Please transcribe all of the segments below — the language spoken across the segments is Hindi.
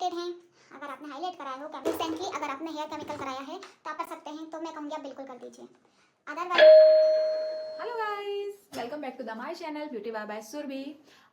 हाईलाइटेड हैं, अगर आपने हाईलाइट कराया हो रिसेंटली, अगर आपने हेयर केमिकल कराया है तो आप कर सकते हैं, तो मैं कहूँगी आप बिल्कुल कर दीजिए। Otherwise hello guys, welcome back to the my channel beauty by Surabhi.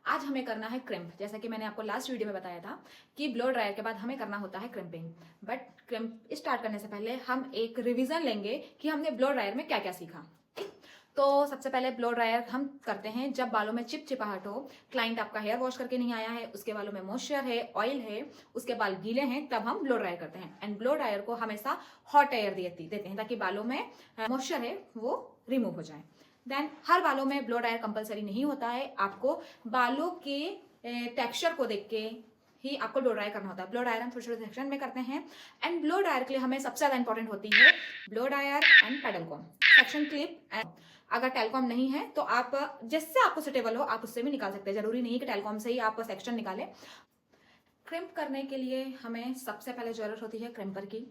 आज हमें करना है क्रिम्प। जैसा कि मैंने आपको लास्ट वीडियो में बताया था कि ब्लो ड्रायर के बाद हमें करना होता है क्रिम्पिंग। बट क्रिम्प स्टार्ट करने से पहले हम एक रिवीजन लेंगे कि हमने ब्लो ड्रायर में क्या क्या सीखा। ठीक, तो सबसे पहले ब्लो ड्रायर हम करते हैं जब बालों में चिपचिपाहट हो, क्लाइंट आपका हेयर वॉश करके नहीं आया है, उसके बालों में मॉइस्चर है, ऑयल है, उसके बाल गीले हैं, तब हम ब्लो ड्रायर करते हैं। एंड ब्लो ड्रायर को हमेशा हॉट एयर देते हैं ताकि बालों में मॉइस्चर है वो रिमूव हो जाए। देन हर बालों में ब्लो ड्रायर कंपलसरी नहीं होता है, आपको बालों के टेक्सचर को देख के ही आपको ब्लो ड्रायर करना होता है। ब्लो ड्रायर हम छोटे छोटे सेक्शन में करते हैं। एंड ब्लो ड्रायर के लिए हमें सबसे ज्यादा इंपॉर्टेंट होती है blow dryer and pedal com, section clip. And अगर टेलकॉम नहीं है तो आप जिससे आपको सुटेबल हो आप उससे भी निकाल सकते हैं, जरूरी नहीं कि टेलकॉम से ही आप सेक्शन निकालें। क्रिम्प करने के लिए हमें सबसे पहले जरूरत होती है क्रिम्पर की,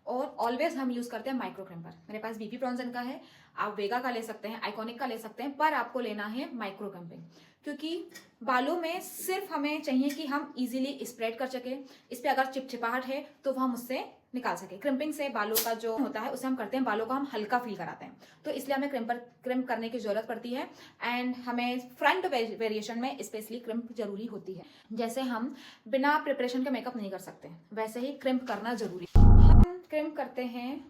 और ऑलवेज हम यूज करते हैं माइक्रो क्रिम्पर। मेरे पास बीपी ब्रॉन्सन का है, आप वेगा का ले सकते हैं, आइकॉनिक का ले सकते हैं, पर आपको लेना है माइक्रो क्रिम्पिंग, क्योंकि बालों में सिर्फ हमें चाहिए कि हम इजीली स्प्रेड कर सके। इस पे अगर चिपचिपाहट है तो वो हम उससे निकाल सके। क्रिम्पिंग से बालों का जो होता है उसे हम करते हैं, बालों को हम हल्का फील कराते हैं, तो इसलिए हमें क्रिम्प करने की जरूरत पड़ती है। एंड हमें फ्रंट वेरिएशन में स्पेशली क्रिम्प जरूरी होती है। जैसे हम बिना प्रिपरेशन के मेकअप नहीं कर सकते, वैसे ही क्रिम्प करना जरूरी है। हम क्रिम्प करते हैं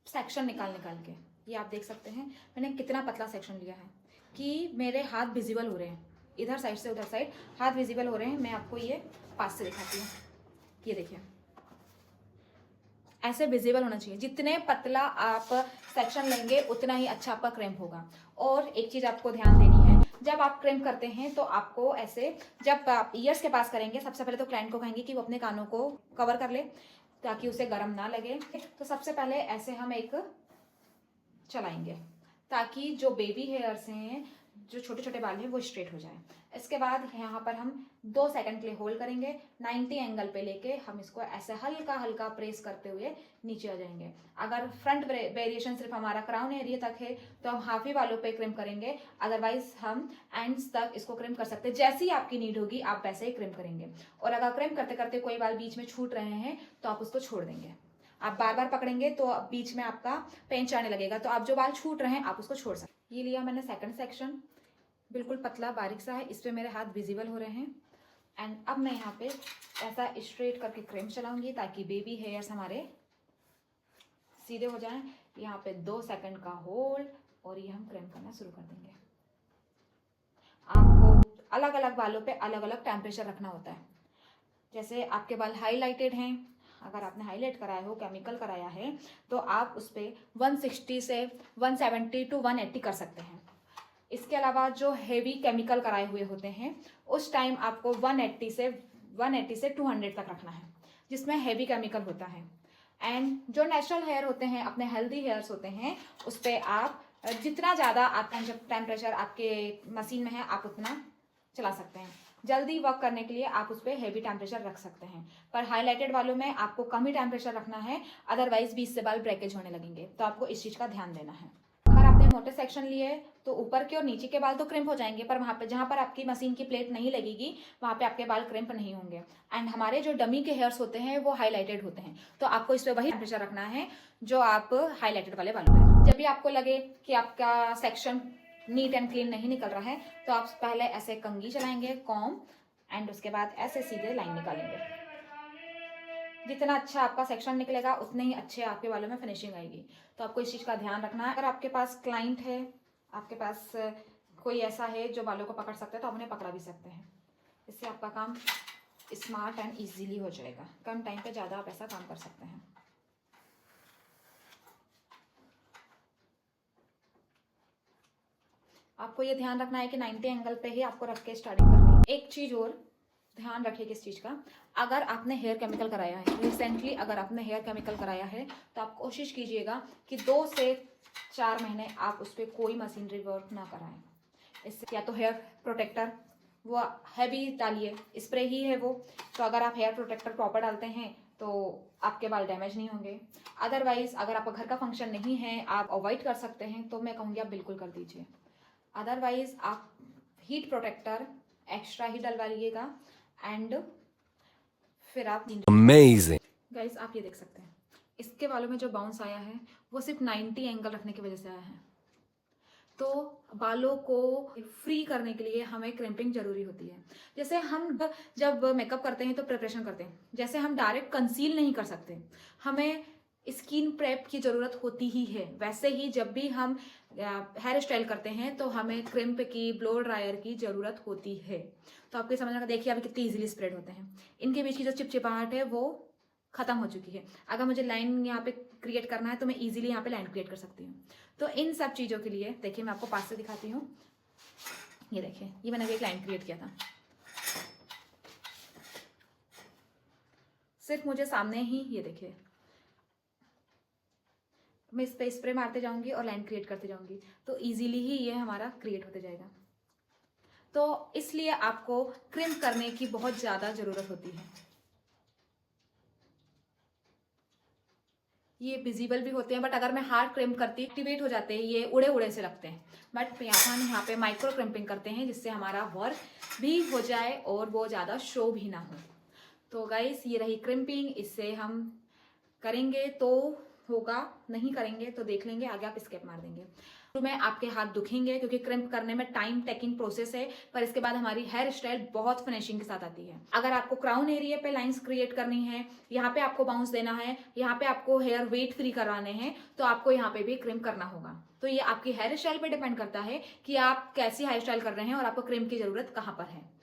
सेक्शन निकाल निकाल के। ये आप देख सकते हैं मैंने कितना पतला सेक्शन लिया है कि मेरे हाथ विजिबल हो रहे हैं, इधर साइड से उधर साइड हाथ विजिबल हो रहे हैं। मैं आपको ये पास से दिखाती हूँ, ये देखिए ऐसे विजिबल होना चाहिए। जितने पतला आप सेक्शन लेंगे उतना ही अच्छा आपका क्रिम्प होगा। और एक चीज आपको ध्यान देनी है, जब आप क्रिम्प करते हैं तो आपको ऐसे, जब आप ईयर्स के पास करेंगे, सबसे पहले तो क्लाइंट को कहेंगे कि वो अपने कानों को कवर कर ले ताकि उसे गर्म ना लगे। तो सबसे पहले ऐसे हम एक चलाएंगे ताकि जो बेबी हेयर्स हैं, जो छोटे छोटे बाल हैं, वो स्ट्रेट हो जाए। इसके बाद यहाँ पर हम 2 सेकंड के लिए होल्ड करेंगे, 90 एंगल पे लेके हम इसको ऐसे हल्का हल्का प्रेस करते हुए नीचे आ जाएंगे। अगर फ्रंट वेरिएशन सिर्फ हमारा क्राउन एरिया तक है तो हम हाफ ही बालों पे क्रिम करेंगे, अदरवाइज हम एंड्स तक इसको क्रिम कर सकते हैं। जैसी ही आपकी नीड होगी आप वैसे ही क्रिम करेंगे। और अगर क्रिम करते करते कोई बाल बीच में छूट रहे हैं तो आप उसको छोड़ देंगे। आप बार बार पकड़ेंगे तो बीच में आपका पेंच आने लगेगा, तो आप जो बाल छूट रहे हैं आप उसको छोड़ सकते। ये लिया मैंने सेकंड सेक्शन, बिल्कुल पतला बारीक सा है, इस पे मेरे हाथ विजिबल हो रहे हैं। एंड अब मैं यहाँ पे ऐसा स्ट्रेट करके क्रिम चलाऊंगी ताकि बेबी हेयर्स हमारे सीधे हो जाएं। यहाँ पे 2 सेकंड का होल्ड और ये हम क्रिम करना शुरू कर देंगे। आपको अलग अलग बालों पे अलग अलग टेम्परेचर रखना होता है। जैसे आपके बाल हाईलाइटेड हैं, अगर आपने हाईलाइट कराया हो, केमिकल कराया है, तो आप उस पर 160 से 170 टू 180 कर सकते हैं। इसके अलावा जो हेवी केमिकल कराए हुए होते हैं उस टाइम आपको 180 से 200 तक रखना है, जिसमें हेवी केमिकल होता है। एंड जो नेचुरल हेयर होते हैं, अपने हेल्दी हेयर्स होते हैं, उस पर आप जितना ज़्यादा आपका जब टेम्परेचर आपके मशीन में है आप उतना चला सकते हैं। जल्दी वर्क करने के लिए आप उस पर हैवी टेम्परेचर रख सकते हैं, पर हाईलाइटेड वालों में आपको कम ही टेम्परेचर रखना है, अदरवाइज बीच से बाल ब्रेकेज होने लगेंगे। तो आपको इस चीज़ का ध्यान देना है। अगर आपने मोटे सेक्शन लिए तो ऊपर के और नीचे के बाल तो क्रिम्प हो जाएंगे, पर वहाँ पे जहाँ पर आपकी मशीन की प्लेट नहीं लगेगी वहाँ पे आपके बाल क्रिम्प नहीं होंगे। एंड हमारे जो डमी के हेयर्स होते हैं वो हाईलाइटेड होते हैं, तो आपको इस पर वही टेम्परेचर रखना है जो आप हाईलाइटेड वाले बालों पे। जब भी आपको लगे कि आपका सेक्शन नीट एंड क्लीन नहीं निकल रहा है तो आप पहले ऐसे कंघी चलाएंगे, कॉम, एंड उसके बाद ऐसे सीधे लाइन निकालेंगे। जितना अच्छा आपका सेक्शन निकलेगा उतने ही अच्छे आपके बालों में फिनिशिंग आएगी। तो आपको इस चीज़ का ध्यान रखना है। अगर आपके पास क्लाइंट है, आपके पास कोई ऐसा है जो बालों को पकड़ सकता है, तो आप उन्हें पकड़ा भी सकते हैं। इससे आपका काम स्मार्ट एंड ईजीली हो जाएगा। कम टाइम पे ज़्यादा आप ऐसा काम कर सकते हैं। आपको ये ध्यान रखना है कि 90 एंगल पे ही आपको रख के स्टार्टिंग करनी है। एक चीज़ और ध्यान रखिए किस चीज़ का, अगर आपने हेयर केमिकल कराया है रिसेंटली, अगर आपने हेयर केमिकल कराया है तो आप कोशिश कीजिएगा कि 2 से 4 महीने आप उस पर कोई मशीनरी वर्क ना कराएं। इससे या तो हेयर प्रोटेक्टर वो हैवी डालिए, स्प्रे ही है वो, तो अगर आप हेयर प्रोटेक्टर प्रॉपर डालते हैं तो आपके बाल डैमेज नहीं होंगे। अदरवाइज अगर आपका घर का फंक्शन नहीं है, आप अवॉइड कर सकते हैं, तो मैं कहूँगी आप बिल्कुल कर दीजिए। अदरवाइज आप हीट प्रोटेक्टर एक्स्ट्रा ही डलवा लीजिएगा। एंड फिर आप Amazing. गाइस आप ये देख सकते हैं, इसके बालों में जो बाउंस आया है वो सिर्फ 90 एंगल रखने की वजह से आया है। तो बालों को फ्री करने के लिए हमें क्रिम्पिंग जरूरी होती है। जैसे हम जब मेकअप करते हैं तो प्रिपरेशन करते हैं, जैसे हम डायरेक्ट कंसील नहीं कर सकते, हमें स्किन प्रेप की ज़रूरत होती ही है। वैसे ही जब भी हम हेयर स्टाइल करते हैं तो हमें क्रिम्प की, ब्लो ड्रायर की ज़रूरत होती है। तो आपको समझ में, देखिए अभी कितनी इजीली स्प्रेड होते हैं। इनके बीच की जो चिपचिपाहट है वो खत्म हो चुकी है। अगर मुझे लाइन यहाँ पे क्रिएट करना है तो मैं इजीली यहाँ पे लाइन क्रिएट कर सकती हूँ। तो इन सब चीज़ों के लिए देखिए मैं आपको पास से दिखाती हूँ। ये देखिए, ये मैंने अभी एक लाइन क्रिएट किया था, सिर्फ मुझे सामने ही, ये देखिए मैं इस पे स्प्रे मारते जाऊंगी और लाइन क्रिएट करते जाऊंगी तो इजीली ही ये हमारा क्रिएट होते जाएगा। तो इसलिए आपको क्रिम्प करने की बहुत ज़्यादा ज़रूरत होती है। ये विजिबल भी होते हैं, बट अगर मैं हार्ड क्रिम्प करती एक्टिवेट हो जाते हैं, ये उड़े उड़े से लगते हैं। बट हम यहाँ पे माइक्रो क्रिम्पिंग करते हैं जिससे हमारा वर्क भी हो जाए और वो ज़्यादा शो भी ना हो। तो गाइस ये रही क्रिम्पिंग, इससे हम करेंगे तो होगा, नहीं करेंगे तो देख लेंगे, आगे आप स्केप मार देंगे। तो में आपके हाथ दुखेंगे क्योंकि क्रिम्प करने में टाइम टेकिंग प्रोसेस है, पर इसके बाद हमारी हेयर स्टाइल बहुत फिनिशिंग के साथ आती है। अगर आपको क्राउन एरिया पे लाइंस क्रिएट करनी है, यहाँ पे आपको बाउंस देना है, यहाँ पे आपको हेयर वेट फ्री करवाने हैं, तो आपको यहाँ पे भी क्रिम्प करना होगा। तो ये आपकी हेयर स्टाइल पे डिपेंड करता है कि आप कैसी हेयर स्टाइल कर रहे हैं और आपको क्रिम्प की जरूरत कहाँ पर है।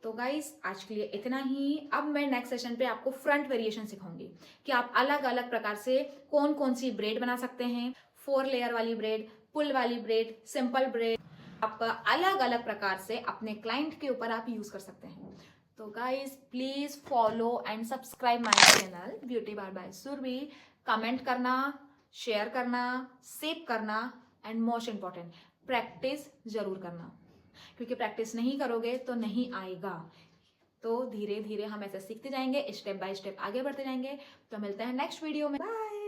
तो गाइस आज के लिए इतना ही। अब मैं नेक्स्ट सेशन पे आपको फ्रंट वेरिएशन सिखाऊंगी कि आप अलग अलग प्रकार से कौन कौन सी ब्रेड बना सकते हैं। 4 लेयर वाली ब्रेड, पुल वाली ब्रेड, सिंपल ब्रेड, आप अलग अलग प्रकार से अपने क्लाइंट के ऊपर आप यूज कर सकते हैं। तो guys please follow and subscribe my channel beauty bar by Surabhi. Comment करना, शेयर करना, सेव करना एंड मोस्ट इंपॉर्टेंट प्रैक्टिस जरूर करना, क्योंकि प्रैक्टिस नहीं करोगे तो नहीं आएगा। तो धीरे धीरे हम ऐसे सीखते जाएंगे, स्टेप बाय स्टेप आगे बढ़ते जाएंगे। तो मिलते हैं नेक्स्ट वीडियो में, बाय।